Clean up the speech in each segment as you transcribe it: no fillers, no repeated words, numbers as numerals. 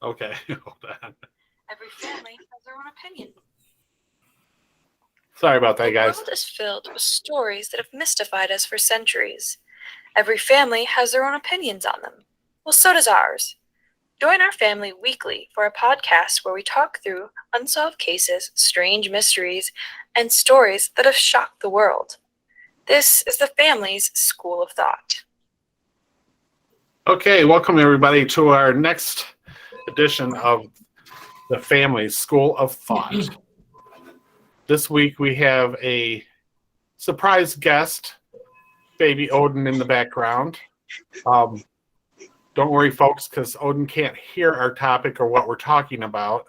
Okay, hold on. Every family has their own opinion. Sorry about that, The guys. world is filled with stories that have mystified us for centuries. Every family has their own opinions on them. Well, so does ours. Join our family weekly for a podcast where we talk through unsolved cases, strange mysteries, and stories that have shocked the world. This is the family's School of Thought. Okay, welcome everybody to our next edition of the Family's School of Thought. This week we have a surprise guest, baby Odin in the background. Don't worry, folks, because Odin can't hear our topic or what we're talking about.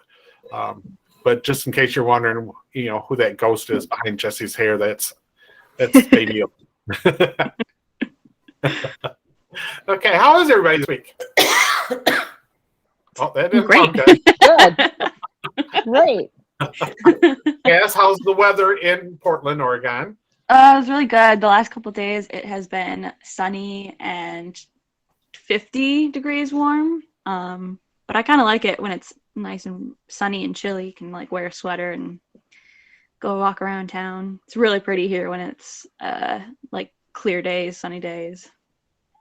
But just in case you're wondering, who that ghost is behind Jesse's hair, that's baby Odin. Okay, how is everybody this week? Oh, that didn't sound good. Good. Great. Cass, how's the weather in Portland, Oregon? It was really good. The last couple of days, it has been sunny and 50 degrees warm. But I kind of like it when it's nice and sunny and chilly. You can wear a sweater and go walk around town. It's really pretty here when it's clear days, sunny days.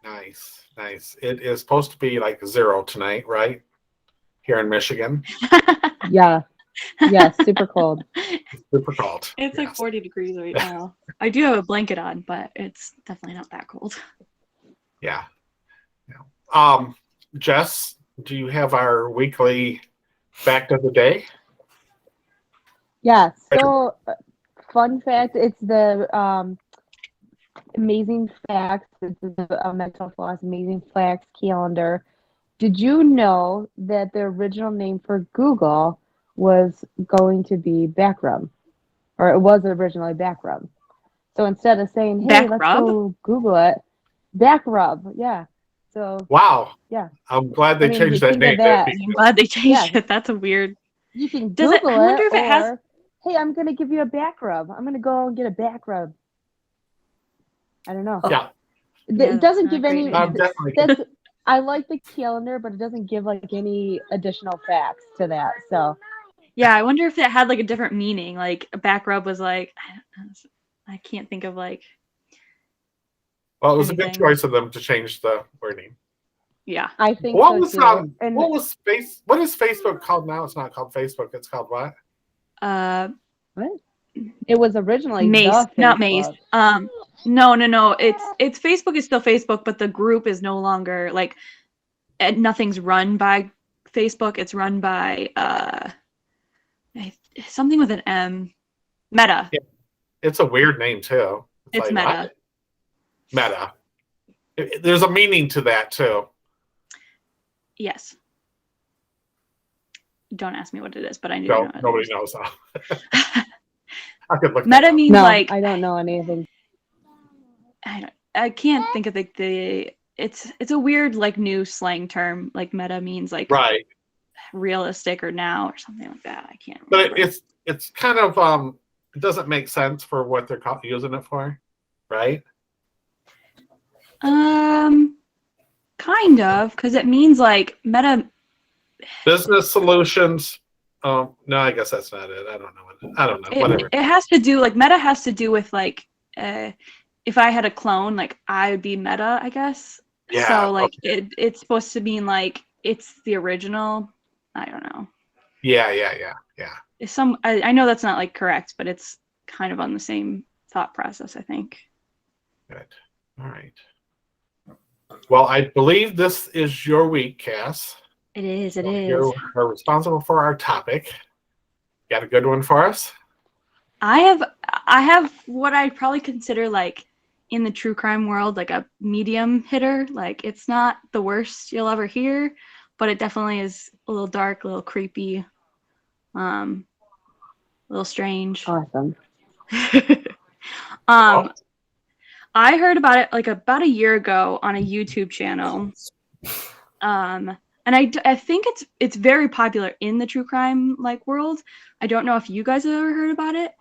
Nice. It is supposed to be 0 tonight, right? Here in Michigan. Yeah, super cold. Super cold. It's 40 degrees right now. I do have a blanket on, but it's definitely not that cold. Yeah. Jess, do you have our weekly fact of the day? Yeah, so fun fact, it's the Amazing Facts, it's the Mental Floss Amazing Facts calendar. Did you know that the original name for Google was going to be Backroom? Or it was originally Backroom. So instead of saying, hey, let's go Google it, Backrub, yeah. So wow. Yeah. I'm glad they changed that name. I'm glad they changed it. That's a weird. You can Google it. I wonder if it has. Hey, I'm gonna give you a back rub. I'm gonna go and get a back rub. I don't know. Yeah. It doesn't give any. I like the calendar, but it doesn't give any additional facts to that. So. Yeah, I wonder if it had a different meaning. A back rub was I can't think of Well, it was a good choice of them to change the wording. Yeah, I think what so too. What is Facebook called now? It's not called Facebook. It's called what? What? It was originally Maze, not Maze. No. It's Facebook is still Facebook, but the group is no longer nothing's run by Facebook. It's run by something with an M. Meta. Yeah. It's a weird name too. It's Meta. What? Meta. There's a meaning to that too. Yes. Don't ask me what it is, but I do know. Nobody knows. I could look. Meta means I don't know anything. I can't think of it's a weird new slang term. Meta means right, realistic or now or something like that. I can't remember. But it's kind of it doesn't make sense for what they're using it for, right? Kind of, because it means meta business solutions. Oh no, I guess that's not it. I don't know. Whatever. It has to do meta has to do with if I had a clone, I would be Meta, I guess. Yeah. So okay. it's supposed to mean it's the original. I don't know. Yeah. I know that's not correct, but it's kind of on the same thought process, I think. Good. All right. Well, I believe this is your week, Cass. It is. You're responsible for our topic. Got a good one for us? I have what I'd probably consider in the true crime world a medium hitter. It's not the worst you'll ever hear, but it definitely is a little dark, a little creepy, a little strange. Awesome. I heard about it about a year ago on a YouTube channel. And I think it's very popular in the true crime world. I don't know if you guys have ever heard about it.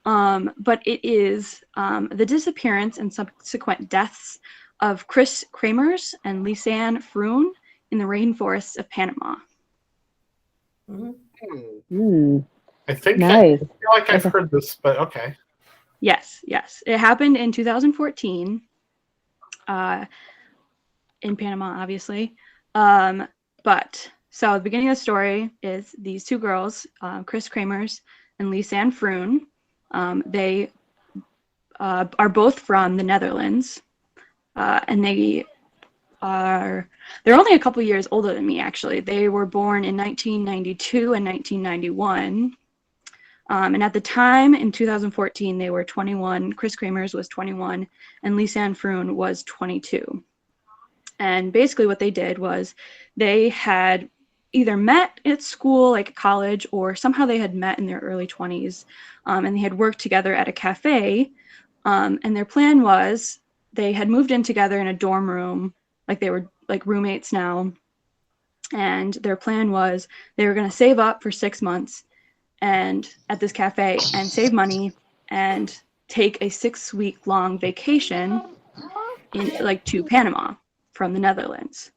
But it is the disappearance and subsequent deaths of Kris and Lisanne in the rainforests of Panama. Mhm. Hmm. I think Nice. I feel like I've heard this, but okay. Yes. It happened in 2014 in Panama, obviously. But so the beginning of the story is these two girls, Kris Kramers and Lisanne Froon. They are both from the Netherlands, and they're only a couple years older than me, actually. They were born in 1992 and 1991. And at the time, in 2014, they were 21. Kris Kramers was 21, and Lisanne Froon was 22. And basically what they did was they had either met at school, like college, or somehow they had met in their early 20s, and they had worked together at a cafe. And their plan was they had moved in together in a dorm room, like they were like roommates now. And their plan was they were going to save up for 6 months and at this cafe and save money and take a 6-week long vacation in like to Panama from the Netherlands.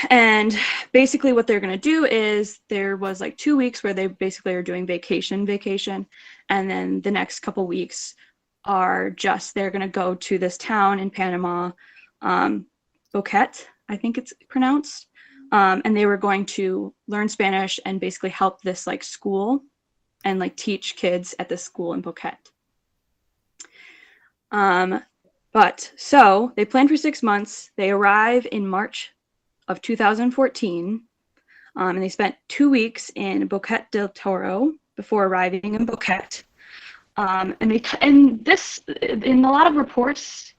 And basically what they're going to do is there was like 2 weeks where they basically are doing vacation. And then the next couple weeks are just, they're going to go to this town in Panama, Boquete, I think it's pronounced. And they were going to learn Spanish and basically help this like school and like teach kids at this school in Boquete. But so they planned for 6 months. They arrive in March of 2014, and they spent 2 weeks in Boquete del Toro before arriving in Boquete. And in a lot of reports,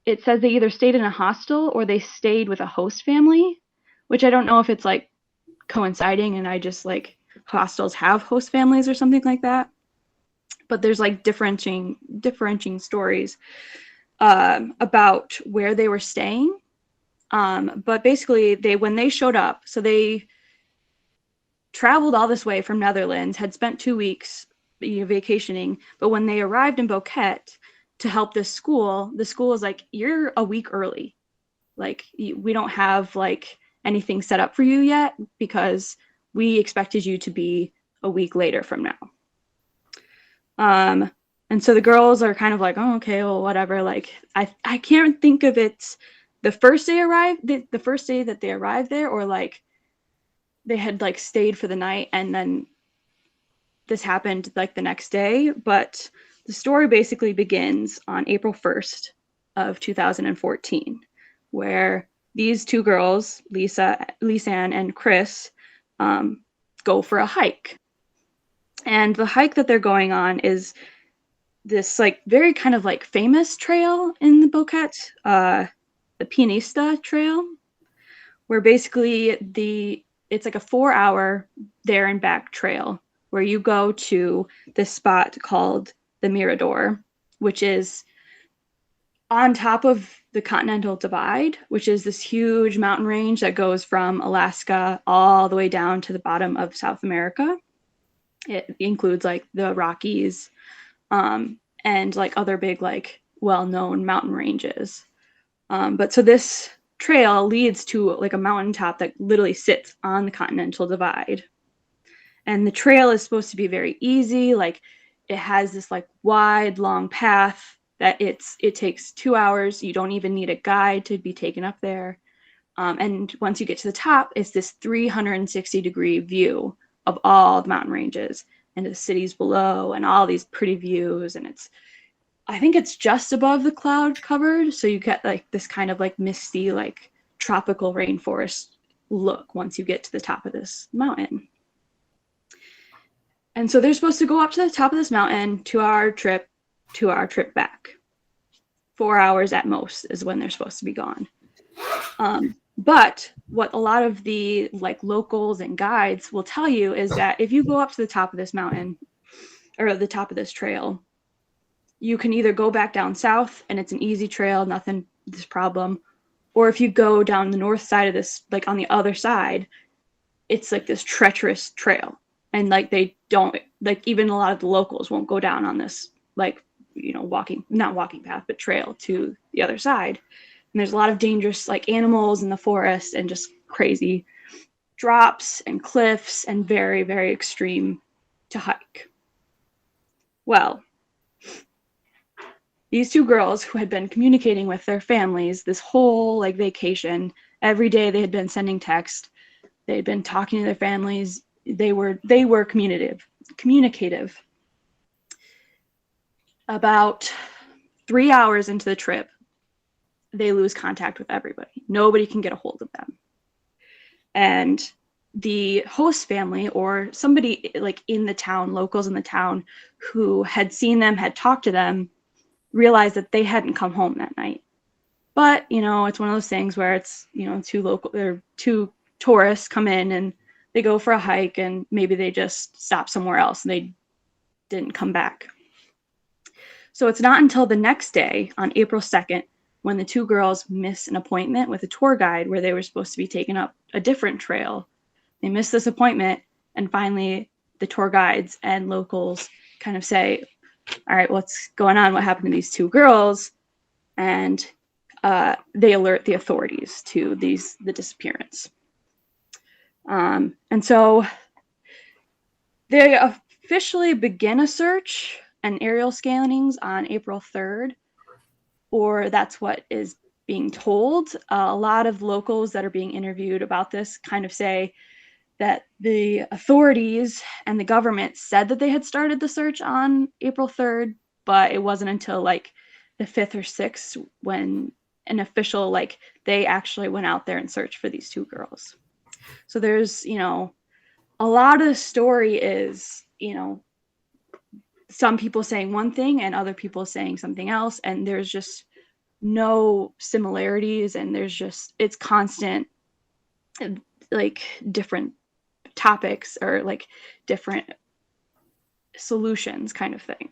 it says they either stayed in a hostel or they stayed with a host family, which I don't know if it's like coinciding and I just like hostels have host families or something like that. But there's like differentiating stories about where they were staying. But basically when they showed up, so they traveled all this way from Netherlands, had spent 2 weeks vacationing, but when they arrived in Boquete to help this school, the school was like, you're a week early. Like, we don't have like anything set up for you yet because we expected you to be a week later from now. And so the girls are kind of like, oh, okay, well, whatever. Like, I can't think of it the first day the first day that they arrived there, or like they had like stayed for the night and then this happened like the next day. But the story basically begins on April 1st of 2014, where these two girls, Lisanne and Kris, go for a hike. And the hike that they're going on is this like very kind of like famous trail in the Boquete, the Pianista Trail, where basically it's like a 4-hour there and back trail where you go to this spot called the Mirador, which is on top of the Continental Divide, which is this huge mountain range that goes from Alaska all the way down to the bottom of South America. It includes like the Rockies, and like other big like well-known mountain ranges. But so this trail leads to like a mountaintop that literally sits on the Continental Divide. And the trail is supposed to be very easy. Like, it has this like wide, long path that it takes 2 hours. You don't even need a guide to be taken up there. And once you get to the top, it's this 360-degree view of all the mountain ranges and the cities below and all these pretty views. And I think it's just above the cloud covered. So you get like this kind of like misty, like tropical rainforest look once you get to the top of this mountain. And so they're supposed to go up to the top of this mountain, 2-hour trip back. 4 hours at most is when they're supposed to be gone. But what a lot of the like locals and guides will tell you is that if you go up to the top of this mountain or the top of this trail, you can either go back down south and it's an easy trail, nothing this problem, or if you go down the north side of this, like on the other side, it's like this treacherous trail. And like they don't, like even a lot of the locals won't go down on this, like, not walking path, but trail to the other side. And there's a lot of dangerous like animals in the forest and just crazy. drops and cliffs and very, very extreme to hike. Well, these two girls who had been communicating with their families this whole like vacation, every day they had been sending text, they had been talking to their families, they were communicative. About 3 hours into the trip, they lose contact with everybody. Nobody can get a hold of them. And the host family or somebody like in the town, locals in the town who had seen them, had talked to them, realized that they hadn't come home that night. But, you know, it's one of those things where it's, you know, two tourists come in and they go for a hike and maybe they just stop somewhere else and they didn't come back. So it's not until the next day on April 2nd when the two girls miss an appointment with a tour guide where they were supposed to be taking up a different trail. They miss this appointment, and finally the tour guides and locals kind of say, all right, what's going on? What happened to these two girls? And they alert the authorities to the disappearance. And so they officially begin a search and aerial scannings on April 3rd, or that's what is being told. A lot of locals that are being interviewed about this kind of say that the authorities and the government said that they had started the search on April 3rd, but it wasn't until like the 5th or 6th when an official, like, they actually went out there and searched for these two girls. So there's, you know, a lot of the story is, you know, some people saying one thing and other people saying something else, and there's just no similarities, and it's constant, like, different topics or like different solutions kind of thing.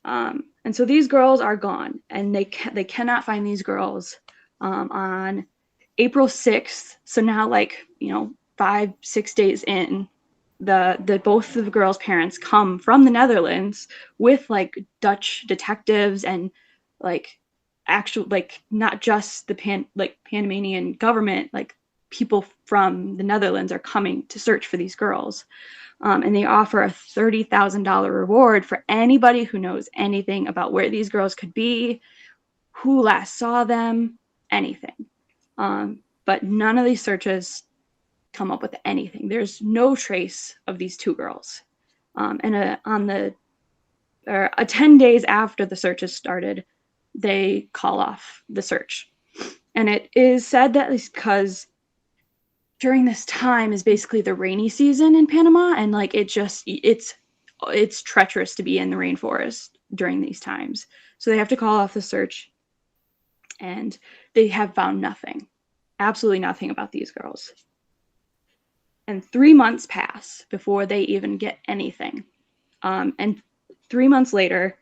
And so these girls are gone, and they cannot find these girls on April 6th. So now, like, you know, 5-6 days in, both of the girls' parents come from the Netherlands with like Dutch detectives and like actual, like, not just the Panamanian government, like people from the Netherlands are coming to search for these girls. And they offer a $30,000 reward for anybody who knows anything about where these girls could be, who last saw them, anything. But none of these searches come up with anything. There's no trace of these two girls. And 10 days after the searches started, they call off the search. And it is said that it's because during this time is basically the rainy season in Panama, and like it's treacherous to be in the rainforest during these times. So they have to call off the search, and they have found nothing, absolutely nothing about these girls. And 3 months pass before they even get anything. And 3 months later,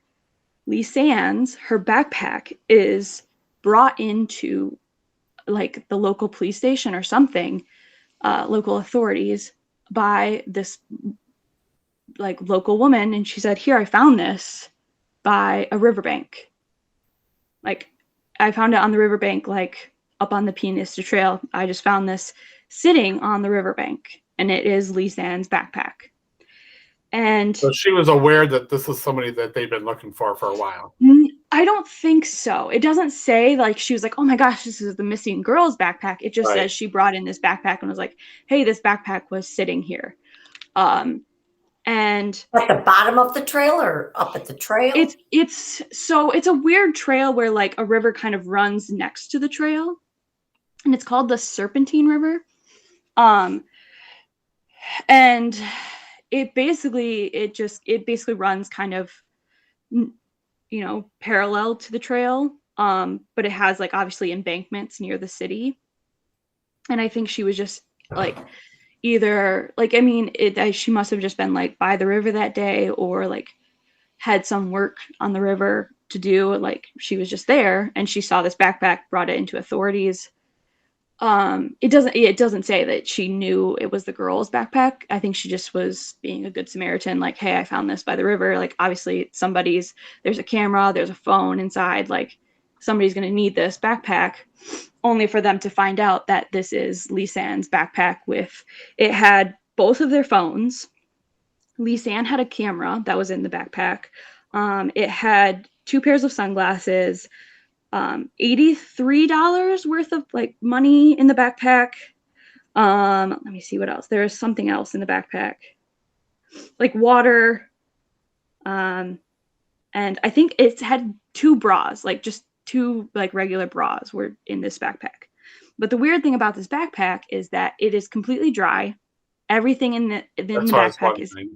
Lisanne's, her backpack is brought into like the local police station or something, local authorities, by this like local woman, and she said, here, I found this by a riverbank. Like, I found it on the riverbank, like up on the Pianista Trail. I just found this sitting on the riverbank, and it is Lisanne's backpack. And so she was aware that this is somebody that they've been looking for a while. I don't think so. It doesn't say like she was like, oh my gosh, this is the missing girl's backpack. It just says she brought in this backpack and was like, hey, this backpack was sitting here. And at the bottom of the trail or up at the trail? It's a weird trail where like a river kind of runs next to the trail, and it's called the Serpentine River. And it basically runs kind of, you know, parallel to the trail, but it has like obviously embankments near the city. And I think she was just like either like, I mean, she must have just been like by the river that day, or like had some work on the river to do. Like, she was just there and she saw this backpack, brought it into authorities. It doesn't say that she knew it was the girl's backpack. I think she just was being a good Samaritan, like, hey, I found this by the river. Like, obviously there's a camera, there's a phone inside. Like, somebody's going to need this backpack, only for them to find out that this is Lisanne's backpack. It had both of their phones. Lisanne had a camera that was in the backpack. It had 2 pairs of sunglasses, $83 worth of like money in the backpack. Let me see what else. There is something else in the backpack, like water. And I think it had 2 bras, like just 2 like regular bras were in this backpack. But the weird thing about this backpack is that it is completely dry. Everything in the backpack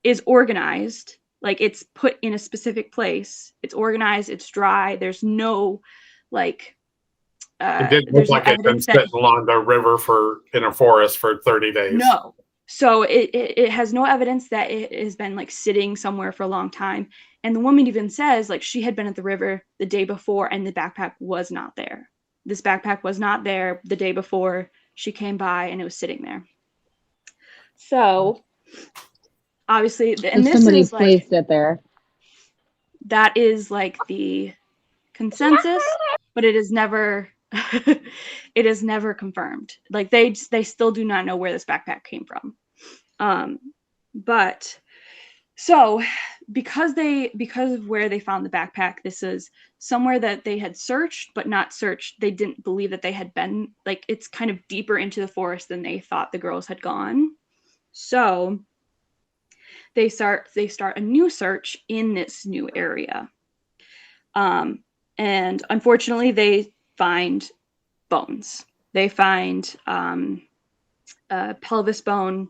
is organized. Like it's put in a specific place. It's organized. It's dry. There's no like. It didn't look like it'd been sitting along the river in a forest for 30 days. No. So it has no evidence that it has been like sitting somewhere for a long time. And the woman even says like she had been at the river the day before and the backpack was not there. This backpack was not there the day before she came by and it was sitting there. So obviously, and this somebody is placed like, it there. that is like the consensus, but it is never it is never confirmed. Like they still do not know where this backpack came from. But so because of where they found the backpack, this is somewhere that they had searched but not searched. They didn't believe that they had been, like, it's kind of deeper into the forest than they thought the girls had gone. So they start a new search in this new area. And unfortunately they find bones. They find a pelvis bone.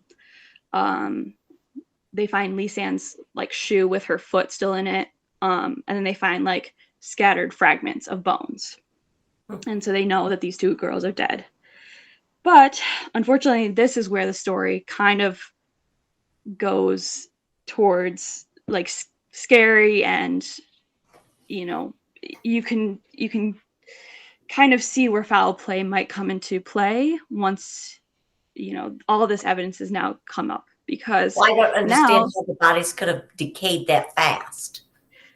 They find Lisanne's like shoe with her foot still in it. And then they find like scattered fragments of bones. And so they know that these 2 girls are dead. But unfortunately, this is where the story kind of goes towards like scary, and you know, you can kind of see where foul play might come into play once, you know, all this evidence has now come up. Because I don't understand how the bodies could have decayed that fast.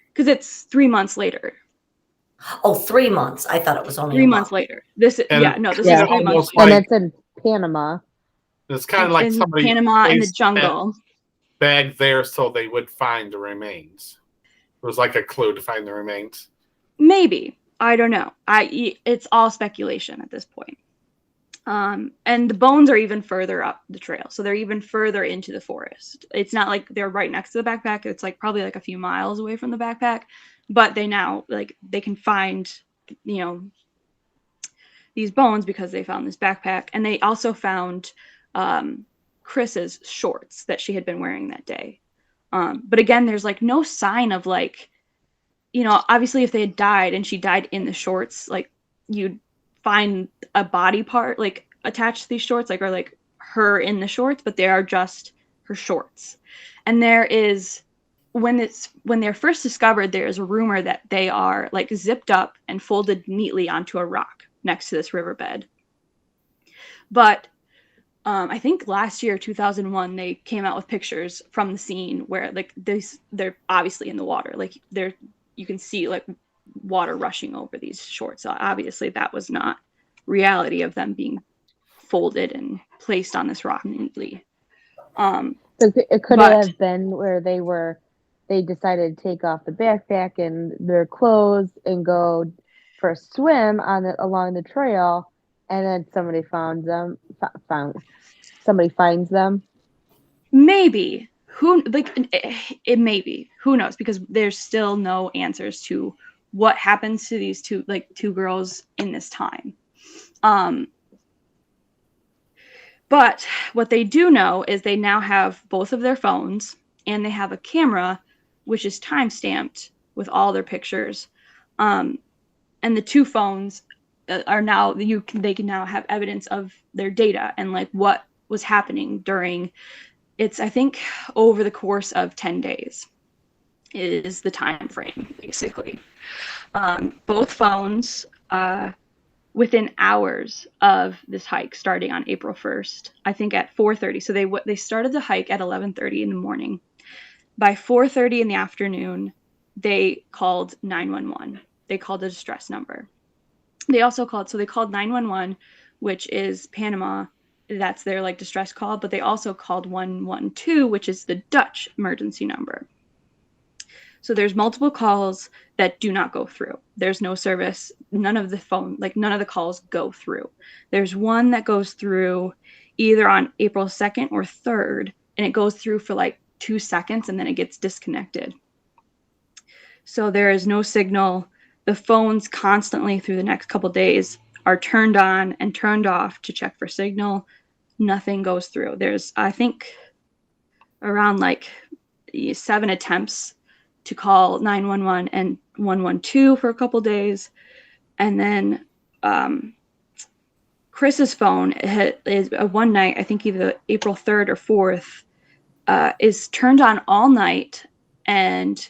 Because it's 3 months later. Oh, 3 months. I thought it was only 3 months later. This is 3 months. And it's in Panama. It's kind of like somebody Panama in the jungle. Bag there so they would find the remains. It was like a clue to find the remains. Maybe. I don't know. It's all speculation at this point. And the bones are even further up the trail. So they're even further into the forest. It's not like they're right next to the backpack. It's like probably like a few miles away from the backpack. But they now, like, they can find, you know, these bones because they found this backpack. And they also found Kris's shorts that she had been wearing that day. But again, there's like no sign of like, you know, obviously if they had died and she died in the shorts, like you'd find a body part like attached to these shorts, like, or like her in the shorts, but they are just her shorts. And there is, when they're first discovered, there's a rumor that they are like zipped up and folded neatly onto a rock next to this riverbed. But I think last year, 2001, they came out with pictures from the scene where like they're obviously in the water, like you can see like water rushing over these shorts. So obviously that was not reality of them being folded and placed on this rock neatly. So it could have been where they decided to take off the backpack and their clothes and go for a swim along the trail, and then somebody finds them. Maybe. It may be. Who knows? Because there's still no answers to what happens to these two girls in this time. But what they do know is they now have both of their phones, and they have a camera which is time-stamped with all their pictures. And the 2 phones are now, they can now have evidence of their data and like what was happening during, it's I think over the course of 10 days is the time frame basically. Both phones within hours of this hike starting on April 1st, I think at 4:30. So they started the hike at 11:30 in the morning. By 4:30 in the afternoon, they called 911. they called a distress number. They called 911, which is Panama. That's their like distress call, but they also called 112, which is the Dutch emergency number. So there's multiple calls that do not go through. There's no service. None of the calls go through. There's one that goes through either on April 2nd or 3rd, and it goes through for like 2 seconds and then it gets disconnected. So there is no signal. The phones constantly through the next couple days are turned on and turned off to check for signal. Nothing goes through. There's, I think, around like 7 attempts to call 911 and 112 for a couple days. And then Kris's phone is one night, I think either April 3rd or 4th, is turned on all night, and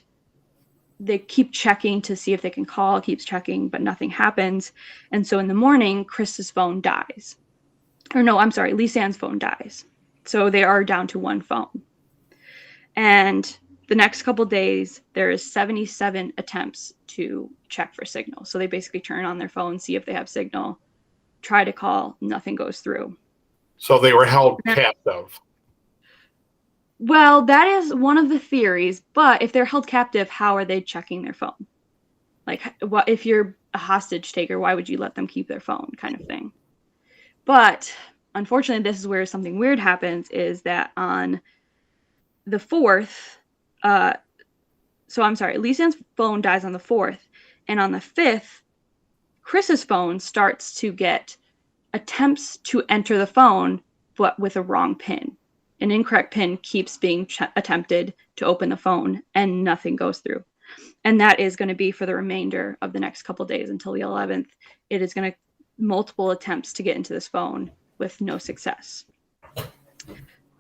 they keep checking to see if they can call, keeps checking, but nothing happens. And so in the morning, Kris's phone dies. Or no, I'm sorry, Lisanne's phone dies. So they are down to one phone. And the next couple days, there is 77 attempts to check for signal. So they basically turn on their phone, see if they have signal, try to call, nothing goes through. So they were held captive. Well, that is one of the theories, but if they're held captive, how are they checking their phone? Like, what if you're a hostage taker, why would you let them keep their phone, kind of thing? But unfortunately, this is where something weird happens, is that on the 4th, Lisanne's phone dies on the 4th, and on the 5th, Kris's phone starts to get attempts to enter the phone, but with a wrong pin. An incorrect pin keeps being attempted to open the phone, and nothing goes through. And that is going to be for the remainder of the next couple days until the 11th. It is going to multiple attempts to get into this phone with no success.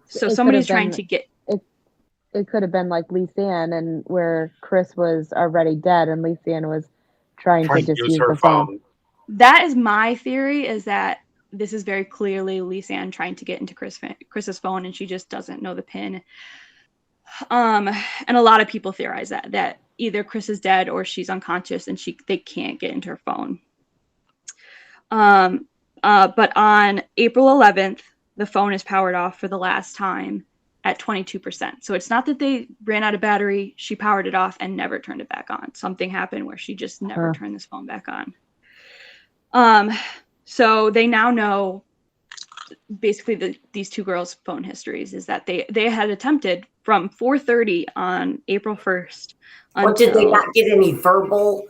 So somebody is trying to get. It could have been like Lisanne, and where Kris was already dead, and Lisanne was trying to just use the phone. That is my theory, is that this is very clearly Lisanne trying to get into Kris's phone, and she just doesn't know the pin. And a lot of people theorize that either Kris is dead or she's unconscious and they can't get into her phone. But on April 11th, the phone is powered off for the last time at 22%. So it's not that they ran out of battery. She powered it off and never turned it back on. Something happened where she just never turned this phone back on. So they now know basically these two girls' phone histories is that they had attempted from 4:30 on April 1st. Well, did they not get any verbal,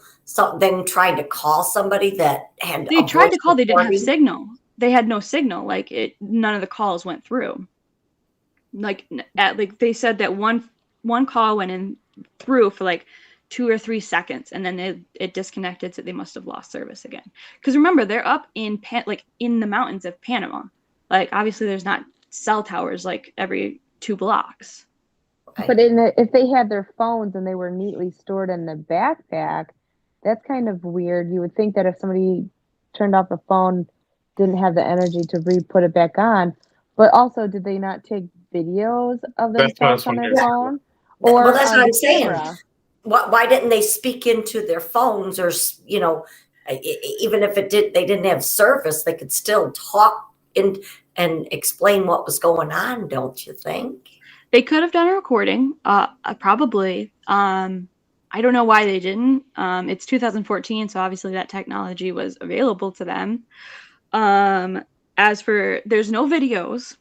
them trying to call somebody that had They tried to call, they didn't have signal. They had no signal. None of the calls went through. They said that one call went in through for 2 or 3 seconds, and then it disconnected, so they must have lost service again. Because remember, they're up in in the mountains of Panama. Obviously there's not cell towers every 2 blocks. But if they had their phones and they were neatly stored in the backpack, that's kind of weird. You would think that if somebody turned off the phone, didn't have the energy to put it back on. But also, did they not take videos of themselves on their phone? Well, that's what I'm saying. Why didn't they speak into their phones, or even if they didn't have service, they could still talk and explain what was going on, don't you think? They could have done a recording, probably. I don't know why they didn't. It's 2014, so obviously that technology was available to them. There's no videos,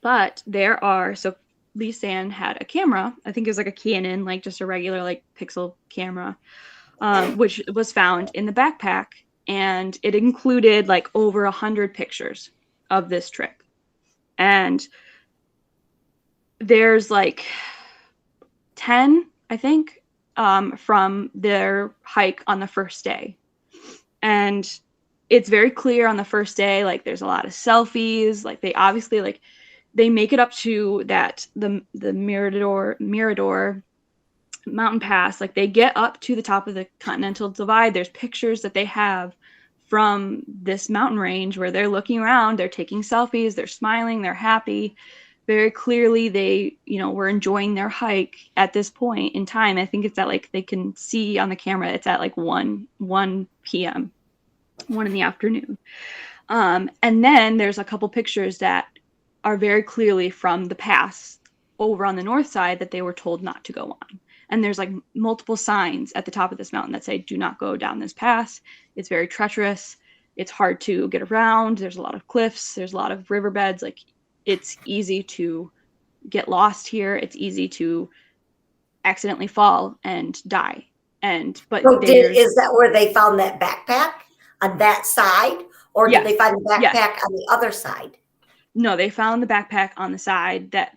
but there are. So Lisanne had a camera. I think it was a Canon, just a regular pixel camera, which was found in the backpack, and it included over 100 pictures of this trip. And there's 10, I think, from their hike on the first day. And it's very clear on the first day, there's a lot of selfies. They obviously, they make it up to the Mirador mountain pass. They get up to the top of the Continental Divide. There's pictures that they have from this mountain range where they're looking around, they're taking selfies, they're smiling, they're happy. very clearly they, were enjoying their hike at this point in time. I think it's at like, they can see on the camera, it's at like 1 p.m., 1 in the afternoon. And then there's a couple pictures that are very clearly from the pass over on the north side that they were told not to go on. And there's like multiple signs at the top of this mountain that say, do not go down this pass. It's very treacherous. It's hard to get around. There's a lot of cliffs. There's a lot of riverbeds. Like, it's easy to get lost here. It's easy to accidentally fall and die. But So is that where they found that backpack, on that side? Or Yes. did they find the backpack Yes. on the other side? No, they found the backpack on the side that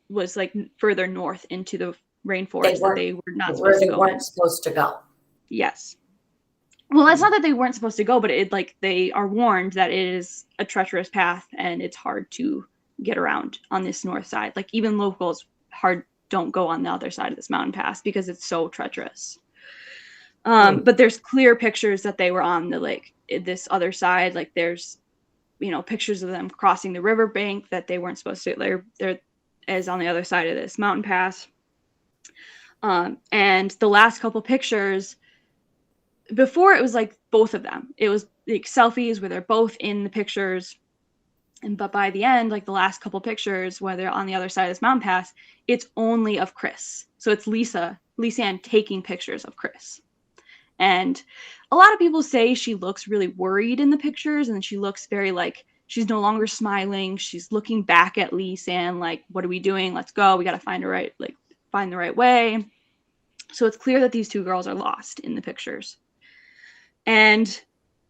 was like further north into the rainforest that they were not Where supposed they to go weren't in. supposed to go. Yes. Well, it's not that they weren't supposed to go, but they are warned that it is a treacherous path and it's hard to get around on this north side. Like, even locals don't go on the other side of this mountain pass because it's so treacherous. But there's clear pictures that they were on this other side. Like, there's, pictures of them crossing the riverbank that they weren't supposed to. They're is on the other side of this mountain pass. And the last couple pictures, before it was like both of them. It was like selfies where they're both in the pictures. But by the end, like the last couple pictures where they're on the other side of this mountain pass, it's only of Kris. So it's Lisanne taking pictures of Kris. And a lot of people say she looks really worried in the pictures, and she looks very like she's no longer smiling. She's looking back at Lisanne like, what are we doing? Let's go. We got to find the right way. So it's clear that these two girls are lost in the pictures. And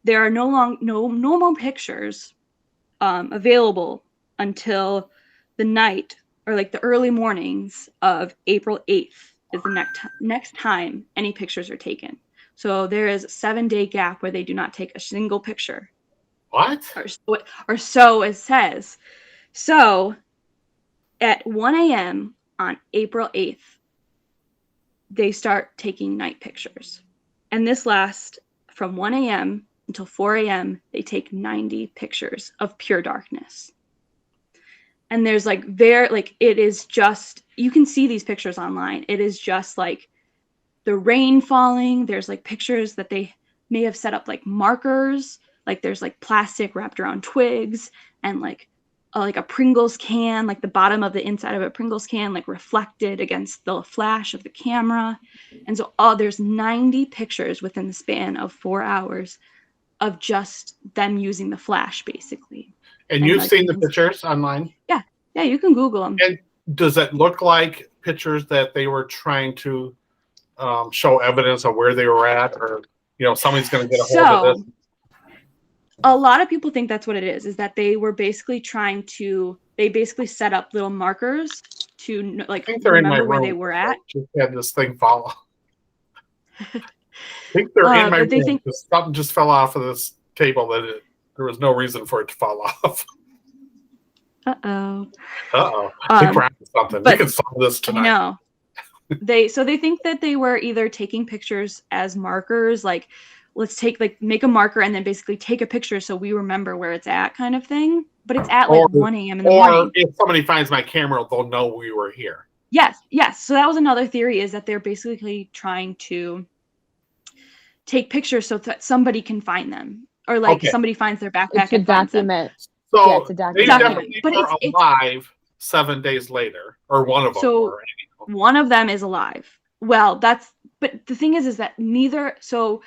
there are no more pictures available until the night or like the early mornings of April 8th is the next time any pictures are taken. So there is a 7-day gap where they do not take a single picture. What? Or so it says. So at 1 a.m. on April 8th, they start taking night pictures. And this lasts from 1 a.m. until 4 a.m. They take 90 pictures of pure darkness. And there's it is just, you can see these pictures online. It is just like the rain falling. There's like pictures that they may have set up like markers. Like there's like plastic wrapped around twigs and like a Pringles can, like the bottom of the inside of a Pringles can, like reflected against the flash of the camera. And so there's 90 pictures within the span of 4 hours of just them using the flash, basically. And you've seen the pictures online? Yeah, you can Google them. And does it look like pictures that they were trying to show evidence of where they were at, or somebody's going to get a hold of this? A lot of people think that's what it is that they were basically they basically set up little markers to like remember where they were at. Just had this thing fall off. I think they're in my room. Something just fell off of this table there was no reason for it to fall off. Uh-oh. I think we're after something. We can solve this tonight. No. They think that they were either taking pictures as markers, like let's make a marker and then basically take a picture so we remember where it's at, kind of thing. But it's at 1 a.m. in the morning. Or if somebody finds my camera, they'll know we were here. Yes. So that was another theory, is that they're basically trying to take pictures so that somebody can find them, or somebody finds their backpack to document. So to they document. definitely are alive 7 days later, or one of them. So one of them is alive. Well, but the thing is that neither. So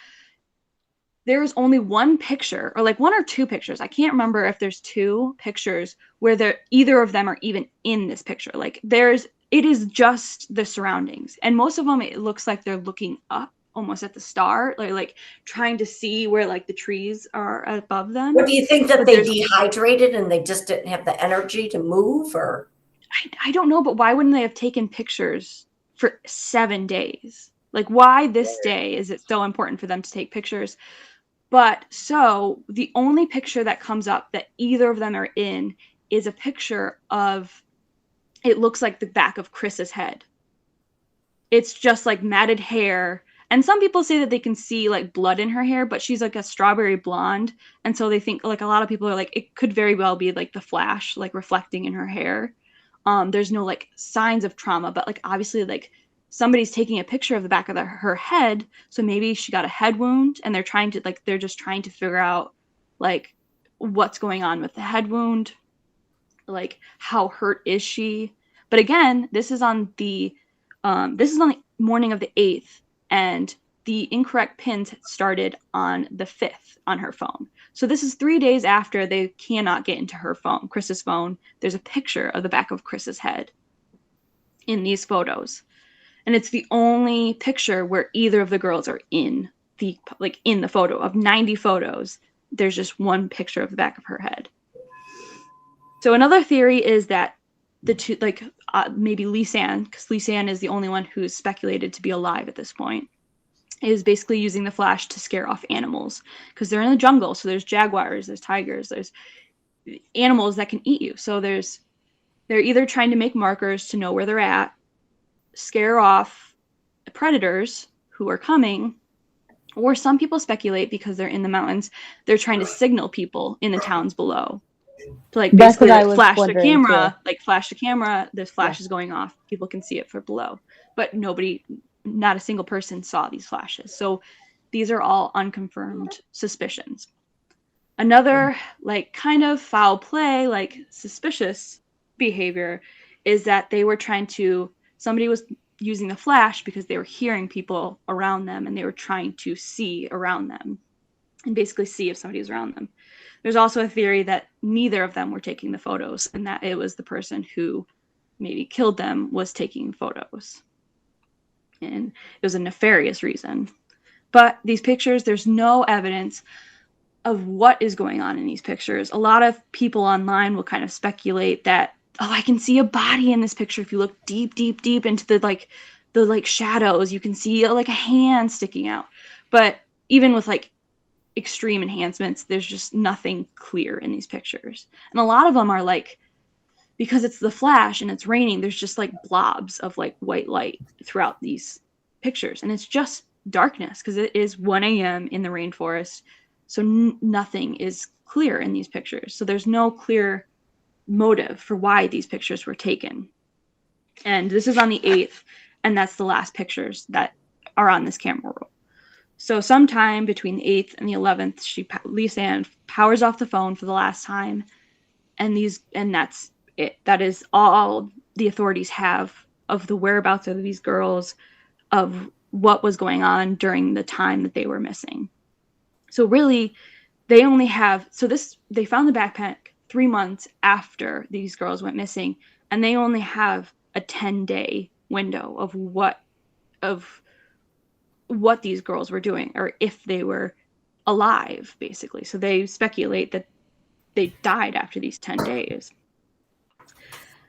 there is only one picture, or like one or two pictures. I can't remember if there's two pictures where either of them are even in this picture. Like it is just the surroundings, and most of them it looks like they're looking up, almost at the star, like trying to see where like the trees are above them. What do you think, that they dehydrated and they just didn't have the energy to move, or? I don't know, but why wouldn't they have taken pictures for 7 days? Like, why this day is it so important for them to take pictures? But so the only picture that comes up that either of them are in is a picture of, it looks like the back of Kris's head. It's just like matted hair. And some people say that they can see like blood in her hair, but she's like a strawberry blonde. And so they think, like, a lot of people are like, it could very well be like the flash, like reflecting in her hair. There's no like signs of trauma, but like obviously like somebody's taking a picture of the back of her head, so maybe she got a head wound, and they're just trying to figure out like what's going on with the head wound, like how hurt is she. But again, this is on the morning of the 8th, and the incorrect pins started on the 5th on her phone. So this is 3 days after they cannot get into her phone, Kris's phone. There's a picture of the back of Kris's head in these photos. And it's the only picture where either of the girls are in the photo. Of 90 photos, there's just one picture of the back of her head. So another theory is that the two, maybe Lisanne, because Lisanne is the only one who's speculated to be alive at this point, is basically using the flash to scare off animals, because they're in the jungle. So there's jaguars, there's tigers, there's animals that can eat you. So they're either trying to make markers to know where they're at, scare off predators who are coming, or some people speculate because they're in the mountains, they're trying to signal people in the towns below. To like basically like flash the camera, flash the camera, this flash is going off, people can see it from below. But not a single person saw these flashes. So these are all unconfirmed suspicions. Another like kind of foul play, like suspicious behavior, is that somebody was using the flash because they were hearing people around them, and they were trying to see around them and basically see if somebody was around them. There's also a theory that neither of them were taking the photos, and that it was the person who maybe killed them was taking photos. And it was a nefarious reason. But these pictures, there's no evidence of what is going on in these pictures. A lot of people online will kind of speculate that, oh, I can see a body in this picture. If you look deep, deep, deep into the shadows, you can see like a hand sticking out. But even with like extreme enhancements, there's just nothing clear in these pictures. And a lot of them are like, because it's the flash and it's raining, there's just like blobs of like white light throughout these pictures. And it's just darkness because it is 1 a.m. in the rainforest. So nothing is clear in these pictures. So there's no clear motive for why these pictures were taken. And this is on the 8th, and that's the last pictures that are on this camera roll. So sometime between the 8th and the 11th, Lisanne powers off the phone for the last time, and that's it. That is all the authorities have of the whereabouts of these girls, of what was going on during the time that they were missing. So really, they found the backpack 3 months after these girls went missing, and they only have a 10-day window of what these girls were doing, or if they were alive, basically. So they speculate that they died after these 10 days.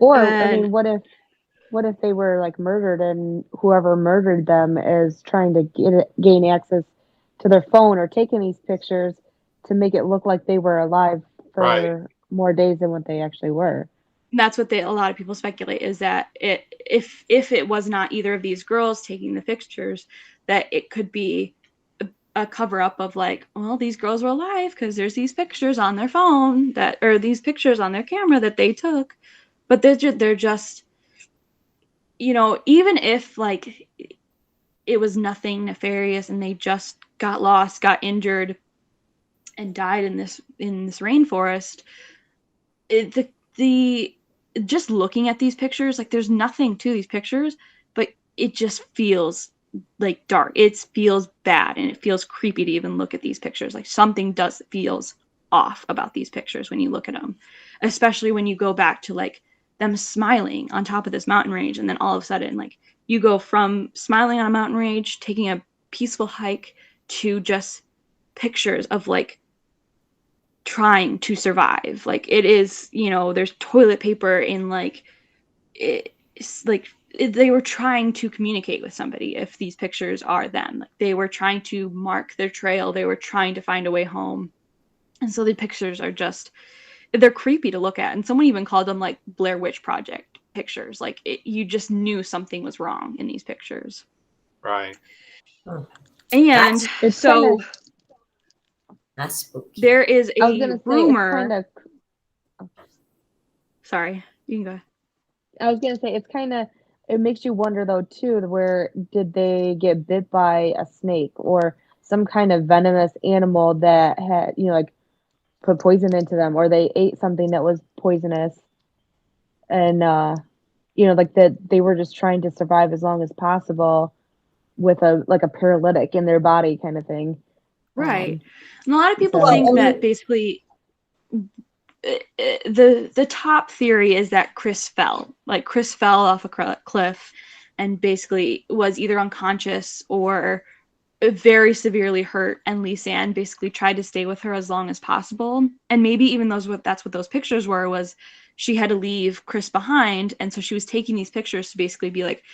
Or what if they were like murdered, and whoever murdered them is trying to gain access to their phone or taking these pictures to make it look like they were alive for more days than what they actually were. That's what a lot of people speculate, is that if it was not either of these girls taking the pictures, that it could be a cover-up of like, well, these girls were alive because there's these pictures on their phone or these pictures on their camera that they took. But they're just, even if like it was nothing nefarious and they just got lost, got injured, and died in this rainforest, just looking at these pictures, like there's nothing to these pictures, but it just feels like dark. It feels bad, and it feels creepy to even look at these pictures. Like something feels off about these pictures when you look at them, especially when you go back to like them smiling on top of this mountain range, and then all of a sudden like you go from smiling on a mountain range, taking a peaceful hike, to just pictures of like trying to survive. Like it is, there's toilet paper in like, it's like they were trying to communicate with somebody. If these pictures are them, like they were trying to mark their trail, they were trying to find a way home. And so the pictures are just, they're creepy to look at. And someone even called them like Blair Witch Project pictures. Like you just knew something was wrong in these pictures. Right. And so that's spooky. there is a rumor. Say, Sorry, you can go. I was gonna say it's kind of it makes you wonder though too, where did they get bit by a snake or some kind of venomous animal that had, like put poison into them, or they ate something that was poisonous, and like that they were just trying to survive as long as possible with a paralytic in their body kind of thing. Right. And a lot of people so- think Well, that basically the top theory is that Kris fell. Like Kris fell off a cliff and basically was either unconscious or very severely hurt, and Lisanne basically tried to stay with her as long as possible. And maybe even that's what those pictures were, was she had to leave Kris behind, and so she was taking these pictures to basically be like,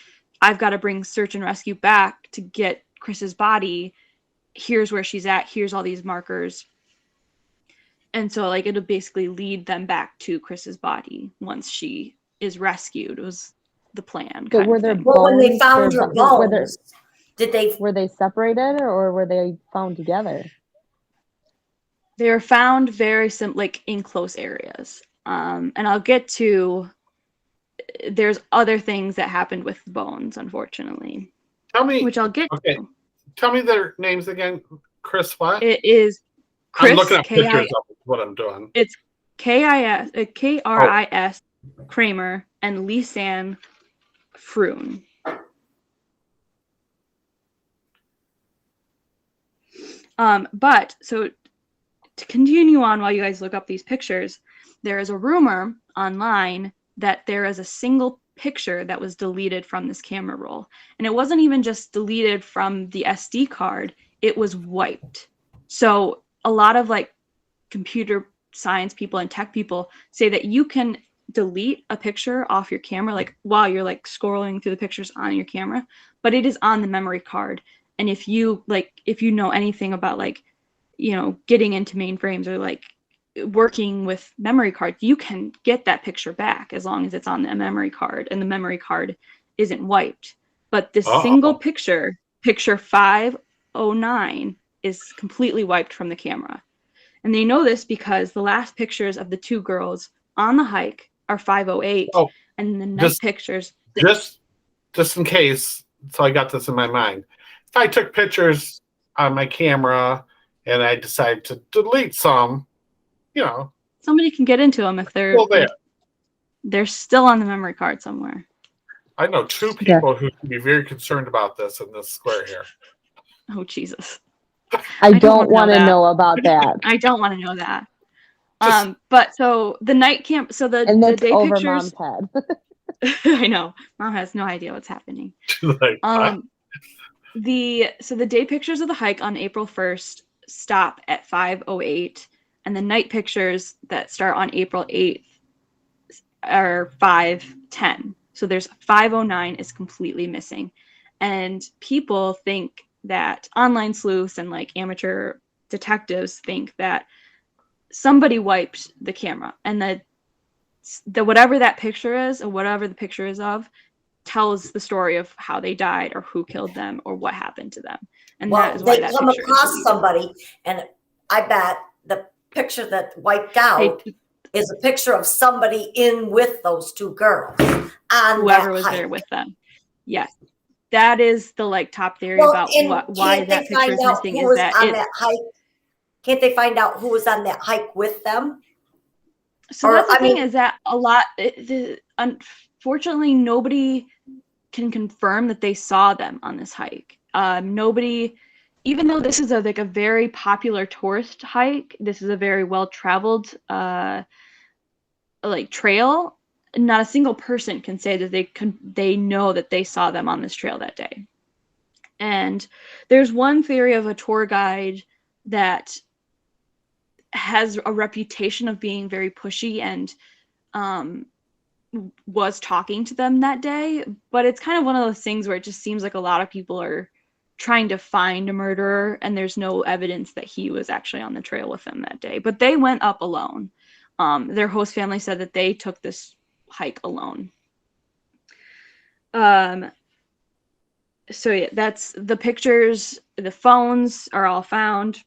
I've got to bring search and rescue back to get Kris's body. Here's where she's at. Here's all these markers. And so like it'll basically lead them back to Kris's body once she is rescued, was the plan. But were there Well, when they bones? found her Were bones, did they? were they separated or were they found together? They are found very like in close areas. And I'll get to, there's other things that happened with the bones, unfortunately, Tell me. which I'll get Okay. to. Tell me their names again. Kris what? It is Kris, I'm looking at pictures of what I'm doing. It's Kris Kramer and Lisanne Froon. But so to continue on while you guys look up these pictures, there is a rumor online that there is a single picture that was deleted from this camera roll. And it wasn't even just deleted from the SD card, it was wiped. So a lot of like computer science people and tech people say that you can delete a picture off your camera, like while you're like scrolling through the pictures on your camera, but it is on the memory card. And if you know anything about like, getting into mainframes or like working with memory cards, you can get that picture back as long as it's on the memory card and the memory card isn't wiped. But this single picture 509, is completely wiped from the camera. And they know this because the last pictures of the two girls on the hike are 508, and the night pictures. Just in case, so I got this in my mind. If I took pictures on my camera and I decide to delete some, somebody can get into them if they're still there. They're still on the memory card somewhere. I know two people who can be very concerned about this in this square here. Oh Jesus! I don't want to know about that. I don't want to know that. But so the night camp, so the day over pictures. Mom's head. I know, Mom has no idea what's happening. Like, the day pictures of the hike on April 1st stop at 508, and the night pictures that start on April 8th are 510. So there's 509 is completely missing. And people think that online sleuths and like amateur detectives think that somebody wiped the camera, and that whatever that picture is, or whatever the picture is of, tells the story of how they died or who killed them or what happened to them. And that is why that come picture across somebody, and I bet the picture that wiped out is a picture of somebody in with those two girls on whoever that was hike. there with them. Yes, that is the like top theory about why that picture is missing. Is that on that hike? Can't they find out who was on that hike with them? So that's the thing, is that a lot. Unfortunately, nobody can confirm that they saw them on this hike. Nobody, even though this is a very popular tourist hike, this is a very well traveled trail. Not a single person can say that they know that they saw them on this trail that day. And there's one theory of a tour guide that has a reputation of being very pushy and was talking to them that day, but it's kind of one of those things where it just seems like a lot of people are trying to find a murderer, and there's no evidence that he was actually on the trail with them that day. But they went up alone. Their host family said that they took this hike alone. So yeah, that's the pictures. The phones are all found,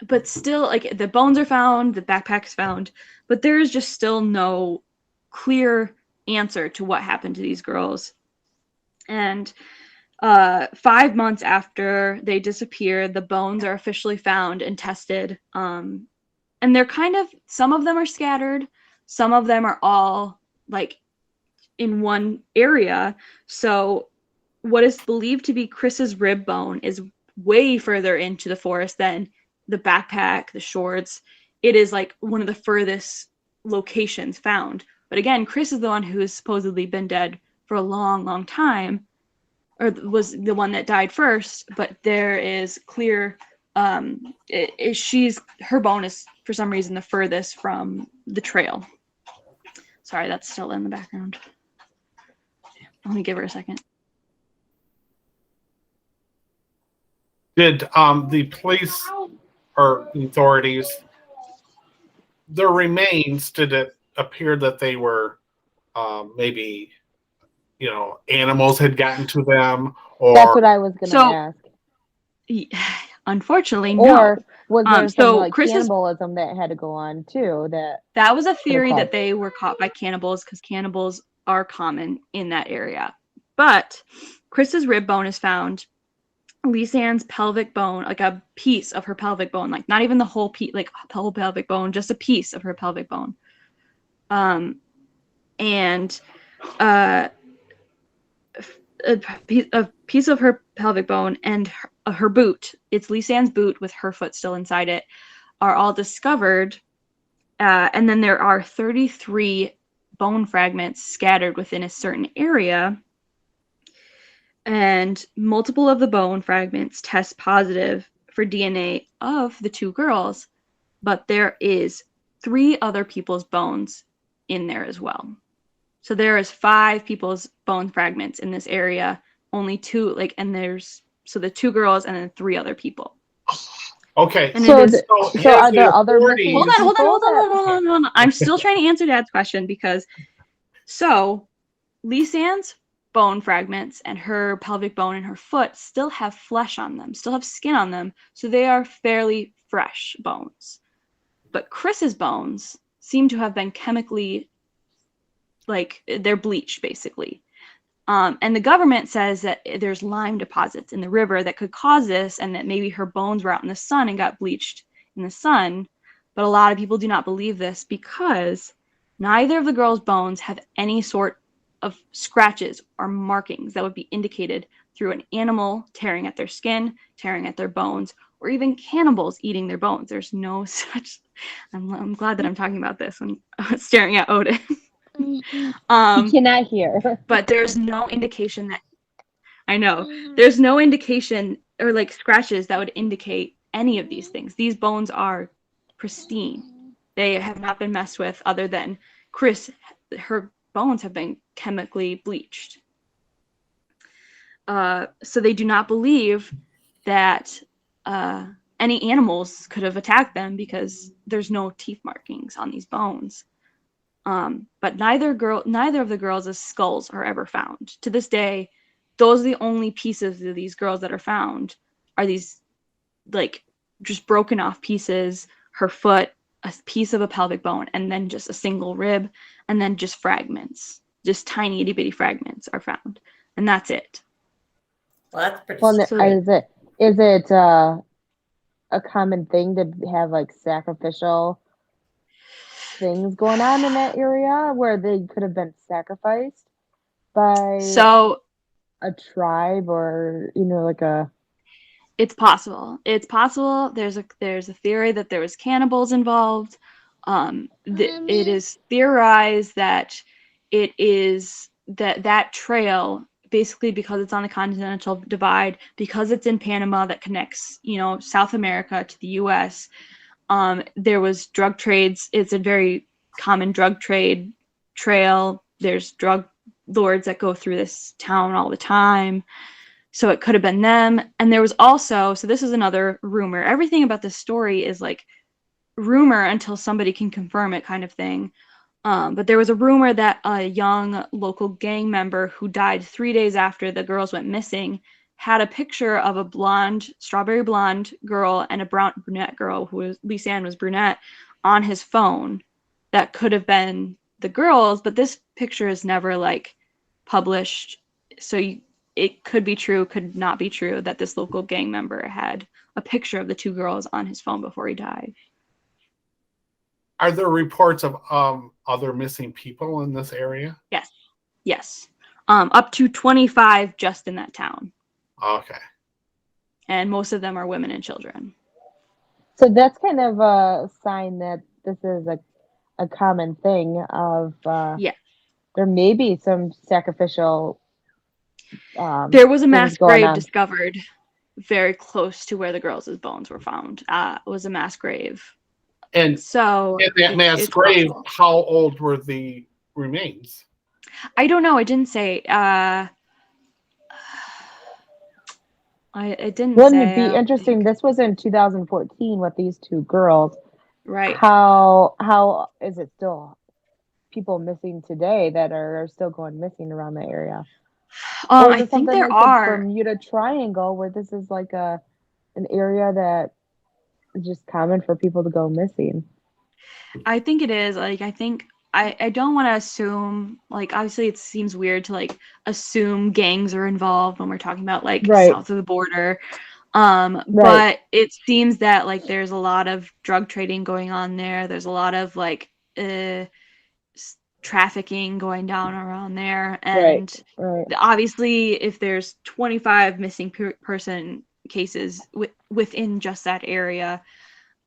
but still, like, the bones are found, the backpack's found, but there is just still no clear answer to what happened to these girls. And 5 months after they disappear, the bones are officially found and tested. And they're kind of, some of them are scattered, some of them are all like in one area. So what is believed to be Kris's rib bone is way further into the forest than the backpack, the shorts. It is like one of the furthest locations found. But again, Kris is the one who has supposedly been dead for a long, long time, or was the one that died first. But there is clear, her bone is for some reason the furthest from the trail. Sorry, that's still in the background. Let me give her a second. Did the police or authorities, their remains, did it appear that they were maybe, animals had gotten to them? Or That's what I was going to ask. Unfortunately, no. Or was there some like Kris's cannibalism that had to go on too? That was a theory that they were caught by cannibals, because cannibals are common in that area. But Kris's rib bone is found. Lisanne's pelvic bone, like a piece of her pelvic bone, like not even the whole piece, like the whole pelvic bone, just a piece of her pelvic bone. And a piece of her pelvic bone and her boot, it's Lisanne's boot with her foot still inside it, are all discovered. And then there are 33 bone fragments scattered within a certain area. And multiple of the bone fragments test positive for DNA of the two girls, but there is 3 other people's bones in there as well. So there is 5 people's bone fragments in this area, only 2, so the 2 girls and then 3 other people. Okay. And So, so are there other missing Hold on. I'm still trying to answer Dad's question, because Lisanne's bone fragments and her pelvic bone and her foot still have flesh on them, still have skin on them, so they are fairly fresh bones. But Kris's bones seem to have been chemically, they're bleached basically. And the government says that there's lime deposits in the river that could cause this, and that maybe her bones were out in the sun and got bleached in the sun. But a lot of people do not believe this, because neither of the girls' bones have any sort of scratches or markings that would be indicated through an animal tearing at their skin, tearing at their bones, or even cannibals eating their bones. There's no such. I'm glad that I'm talking about this when staring at Odin. You cannot hear. But there's no indication that, I know, there's no indication or scratches that would indicate any of these things. These bones are pristine. They have not been messed with, other than Kris, her bones have been chemically bleached. So they do not believe that any animals could have attacked them, because there's no teeth markings on these bones. But neither of the girls' skulls are ever found. To this day, those are the only pieces of these girls that are found, are these just broken off pieces, her foot, a piece of a pelvic bone, and then just a single rib, and then just fragments, just tiny itty bitty fragments are found, and that's it. Well, that's pretty. Is it a common thing to have sacrificial things going on in that area where they could have been sacrificed by a tribe, or It's possible. It's possible. There's a theory that there was cannibals involved. It is theorized that it is that trail, basically because it's on the continental divide, because it's in Panama that connects, South America to the U.S. There was drug trades. It's a very common drug trade trail. There's drug lords that go through this town all the time. So it could have been them. And there was also, so this is another rumor. Everything about this story is rumor until somebody can confirm it, kind of thing. But there was a rumor that a young local gang member who died 3 days after the girls went missing had a picture of a strawberry blonde girl and a brunette girl, Lisanne was brunette, on his phone. That could have been the girls, but this picture is never like published. So it could be true, could not be true that this local gang member had a picture of the two girls on his phone before he died. Are there reports of other missing people in this area? Yes. Up to 25 just in that town. Okay. And most of them are women and children. So that's kind of a sign that this is a common thing of Yeah. there may be some sacrificial There was a mass things going grave on. discovered very close to where the girls' bones were found. It was a mass grave. And So in that mass it's grave, possible. how old were the remains? I don't know. It didn't say. It didn't Wouldn't say. it be interesting? This was in 2014 with these two girls. Right. How is it still people missing today that are still going missing around the area? Or is I it think something there like the are. Bermuda Triangle where this is like an area that is just common for people to go missing? I think it is. Like, I don't want to assume, like, obviously it seems weird to like assume gangs are involved when we're talking about like Right. south of the border. Right. But it seems that like there's a lot of drug trading going on there. There's a lot of like trafficking going down around there. And Right. obviously if there's 25 missing person cases within just that area,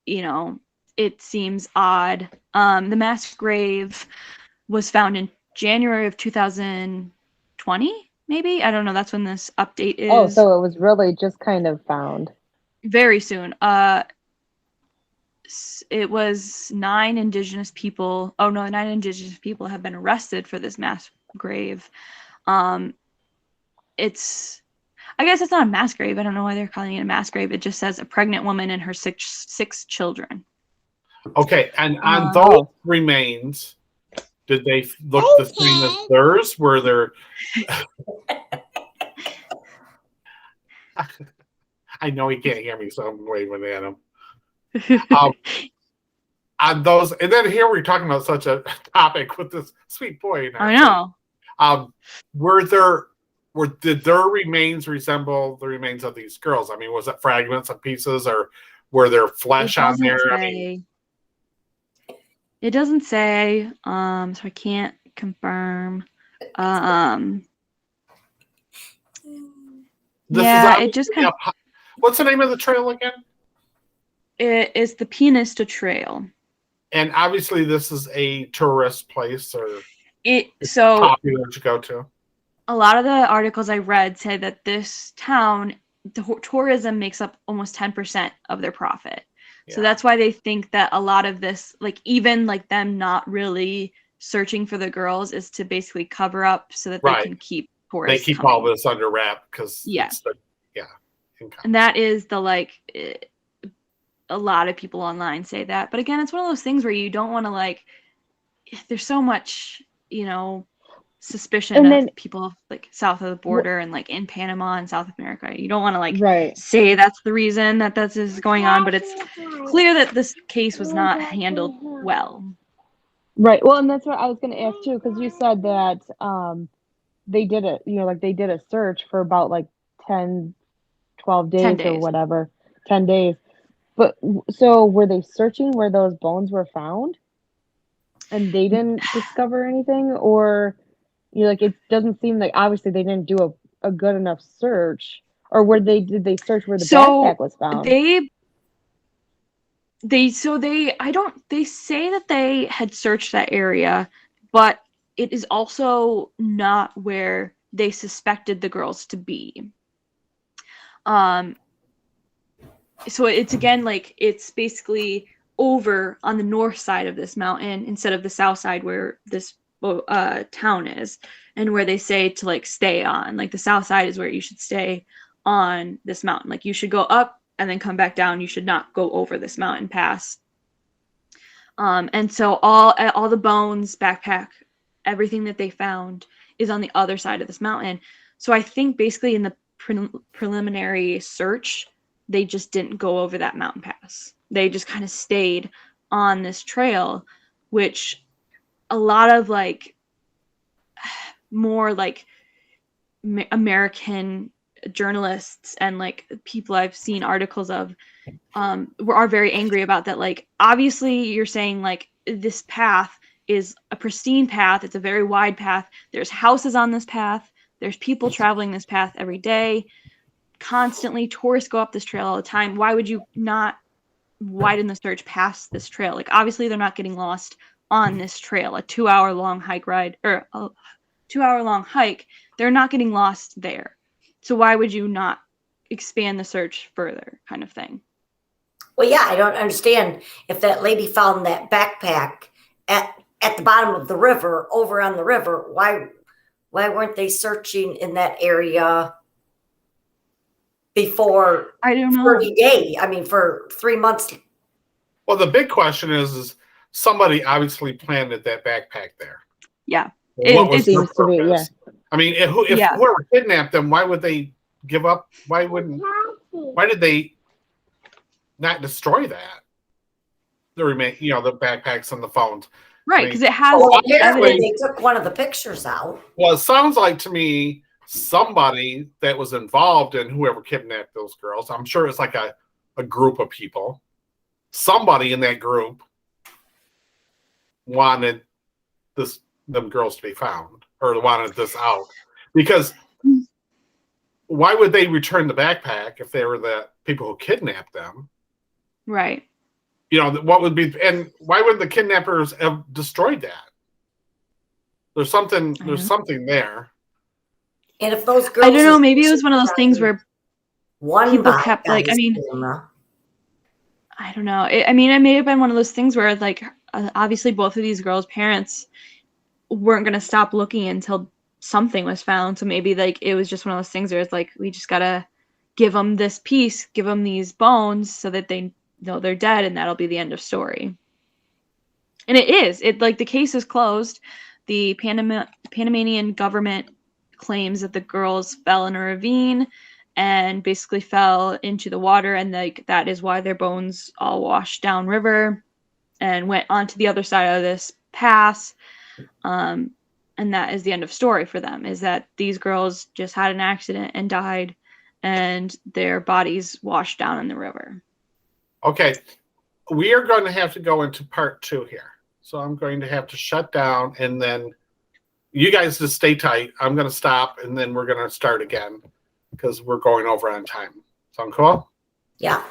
you know, it seems odd. The mass grave was found in January of 2020, maybe? I don't know. That's when this update is. Oh, so it was really just kind of found. Very soon. It was 9 indigenous people. Oh, no, 9 indigenous people have been arrested for this mass grave. I guess it's not a mass grave. I don't know why they're calling it a mass grave. It just says a pregnant woman and her six children. Okay, and on those remains, did they look the same as theirs? Were there? I know he can't hear me, so I'm waving at him. On those, and then here we're talking about such a topic with this sweet boy. I know. Did their remains resemble the remains of these girls? I mean, was it fragments of pieces, or were there flesh on there? It doesn't say, so I can't confirm. It just kind of. What's the name of the trail again? It is the Penista Trail. And obviously, this is a tourist place, or it's popular to go to. A lot of the articles I read say that this town, tourism makes up almost 10% of their profit. Yeah. So that's why they think that a lot of this, like even like them not really searching for the girls, is to basically cover up so that they can keep tourists. They keep coming. all this under wrap because and that is the like. A lot of people online say that, but again, it's one of those things where you don't want to like. There's so much, suspicion of people like south of the border and like in Panama and South America. You don't want to like say that's the reason that this is going on, but it's clear that this case was not handled well. Right. Well, and that's what I was going to ask too, because you said that they did it, they did a search for about like 10, 12 days or whatever, 10 days. But so were they searching where those bones were found and they didn't discover anything? Or it doesn't seem like obviously they didn't do a good enough search, or did they search where the backpack was found? They say that they had searched that area, but it is also not where they suspected the girls to be. So it's again like it's basically over on the north side of this mountain instead of the south side where this town is, and where they say to like stay on. Like the south side is where you should stay on this mountain. Like you should go up and then come back down. You should not go over this mountain pass. And so all the bones, backpack, everything that they found is on the other side of this mountain. So I think basically in the preliminary search, they just didn't go over that mountain pass. They just kind of stayed on this trail, which a lot of like more like American journalists and like people I've seen articles of are very angry about that. Like, obviously you're saying like this path is a pristine path. It's a very wide path. There's houses on this path. There's people traveling this path every day. Constantly, tourists go up this trail all the time. Why would you not widen the search past this trail? Like, obviously they're not getting lost on this trail, a 2-hour long hike ride, or a 2-hour long hike. They're not getting lost there. So why would you not expand the search further, kind of thing? Well, yeah, I don't understand if that lady found that backpack at the bottom of the river, over on the river. Why weren't they searching in that area before I don't know. 30 days? I mean, for 3 months. Well, the big question is somebody obviously planted that backpack there. Yeah. What was their seems to be, purpose? I mean, if whoever kidnapped them, why would they give up? Why did they not destroy that? The the backpacks and the phones. Right, because it has Apparently evidence. they took one of the pictures out. Well, it sounds like to me somebody that was involved in whoever kidnapped those girls. I'm sure it's like a group of people. Somebody in that group wanted them girls to be found, or wanted this out, because why would they return the backpack if they were the people who kidnapped them? Right. What would be, and why would the kidnappers have destroyed that? There's something there. And if those girls, I don't know, maybe it was one of those things where one people by kept like, guy's I mean, camera. I don't know. It may have been one of those things where like obviously both of these girls' parents weren't going to stop looking until something was found. So maybe like it was just one of those things where it's like, we just got to give them this piece, give them these bones so that they know they're dead, and that'll be the end of story. And it like the case is closed. The Panamanian government claims that the girls fell in a ravine and basically fell into the water, and like that is why their bones all washed down river and went onto the other side of this pass. And that is the end of story for them, is that these girls just had an accident and died, and their bodies washed down in the river. Okay, we are going to have to go into part 2 here. So I'm going to have to shut down, and then you guys just stay tight. I'm going to stop, and then we're going to start again because we're going over on time. Sound cool? Yeah.